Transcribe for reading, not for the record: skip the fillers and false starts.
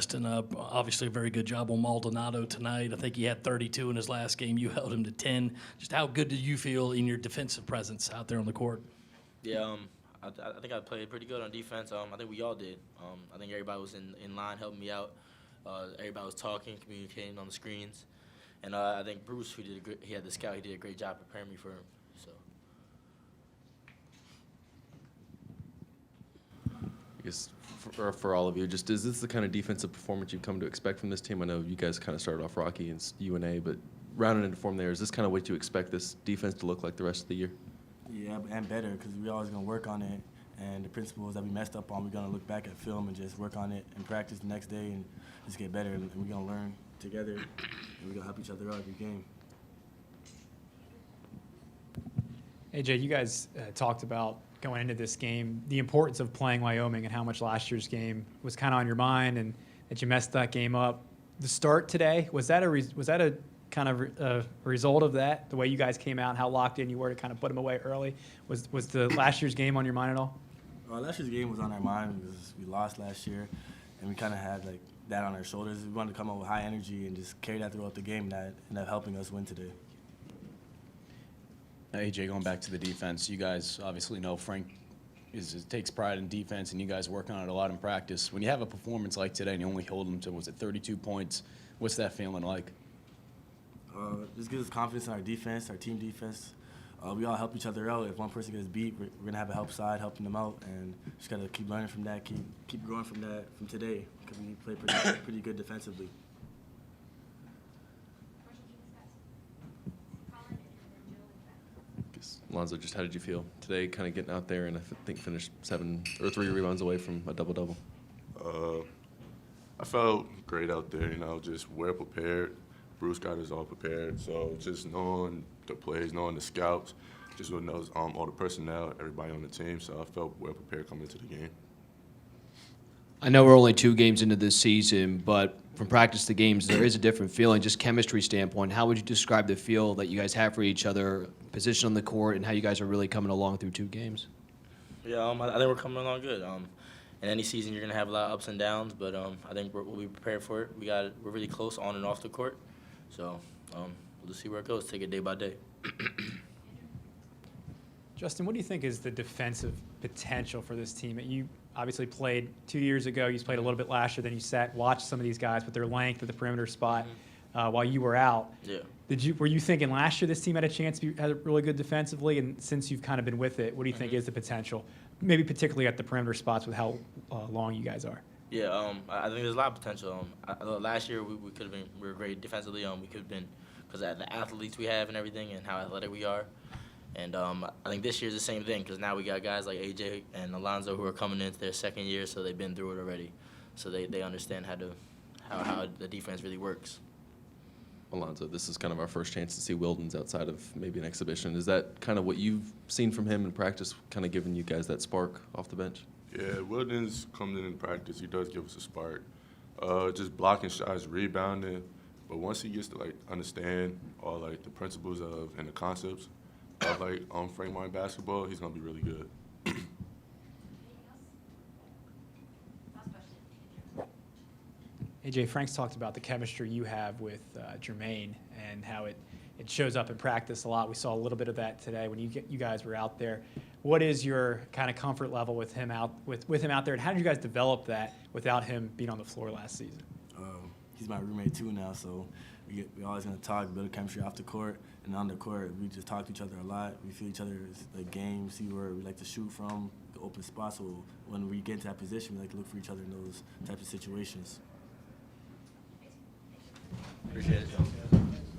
Justin, obviously a very good job on Maldonado tonight. I think he had 32 in his last game. You held him to 10. Just how good do you feel in your defensive presence out there on the court? Yeah, I think I played pretty good on defense. I think we all did. I think everybody was in line helping me out. Everybody was talking, communicating on the screens. And I think Bruce, he had the scout, he did a great job preparing me for him. So. I guess for all of you, just is this the kind of defensive performance you've come to expect from this team? I know you guys kind of started off rocky in UNA, but rounding into form there, is this kind of what you expect this defense to look like the rest of the year? Yeah, and better, because we're always going to work on it. And the principles that we messed up on, we're going to look back at film and just work on it and practice the next day and just get better. And we're going to learn together, and we're going to help each other out every game. AJ, you guys talked about going into this game, the importance of playing Wyoming and how much last year's game was kind of on your mind and that you messed that game up. The start today, was that a kind of a result of that, the way you guys came out and how locked in you were to kind of put them away early? Was the last year's game on your mind at all? Last year's game was on our mind because we lost last year, and we kind of had like that on our shoulders. We wanted to come out with high energy and just carry that throughout the game, and that ended up helping us win today. AJ, going back to the defense, you guys obviously know Frink takes pride in defense, and you guys work on it a lot in practice. When you have a performance like today and you only hold them to, was it 32 points, what's that feeling like? This gives us confidence in our defense, our team defense. We all help each other out. If one person gets beat, we're going to have a help side helping them out, and just got to keep learning from that, keep growing from that from today, because we play pretty good defensively. Alonzo, just how did you feel today, kind of getting out there and I think finished 3 rebounds away from a double-double? I felt great out there, just well prepared. Bruce got us all prepared, so just knowing the plays, knowing the scouts, just knows all the personnel, everybody on the team, so I felt well prepared coming into the game. I know we're only 2 games into this season, but from practice to games, there is a different feeling, just chemistry standpoint. How would you describe the feel that you guys have for each other, position on the court, and how you guys are really coming along through 2 games? Yeah, I think we're coming along good. In any season, you're gonna have a lot of ups and downs, but I think we'll be prepared for it. We're really close on and off the court, so we'll just see where it goes. Take it day by day. Justin, what do you think is the defensive potential for this team? You obviously played 2 years ago. You played a little bit last year. Then you watched some of these guys with their length at the perimeter spot while you were out. Yeah. Were you thinking last year this team had a chance to be really good defensively? And since you've kind of been with it, what do you think is the potential? Maybe particularly at the perimeter spots with how long you guys are. Yeah, I think there's a lot of potential. Last year we could have been. We were great defensively. We could have been because of the athletes we have and everything and how athletic we are. And I think this year's the same thing because now we got guys like AJ and Alonzo who are coming into their second year, so they've been through it already. So they understand how the defense really works. Alonzo, this is kind of our first chance to see Wildens outside of maybe an exhibition. Is that kind of what you've seen from him in practice, kind of giving you guys that spark off the bench? Yeah, Wildens comes in practice. He does give us a spark. Just blocking shots, rebounding. But once he gets to understand all the principles of and the concepts of Frank Martin basketball, he's gonna be really good. AJ, Frank's talked about the chemistry you have with Jermaine and how it shows up in practice a lot. We saw a little bit of that today when you guys were out there. What is your kind of comfort level with him out there, and how did you guys develop that without him being on the floor last season? He's my roommate too now, so we're always gonna talk, build chemistry off the court and on the court. We just talk to each other a lot. We feel each other's games, see where we like to shoot from, the open spots. So when we get into that position, we like to look for each other in those types of situations. Appreciate it.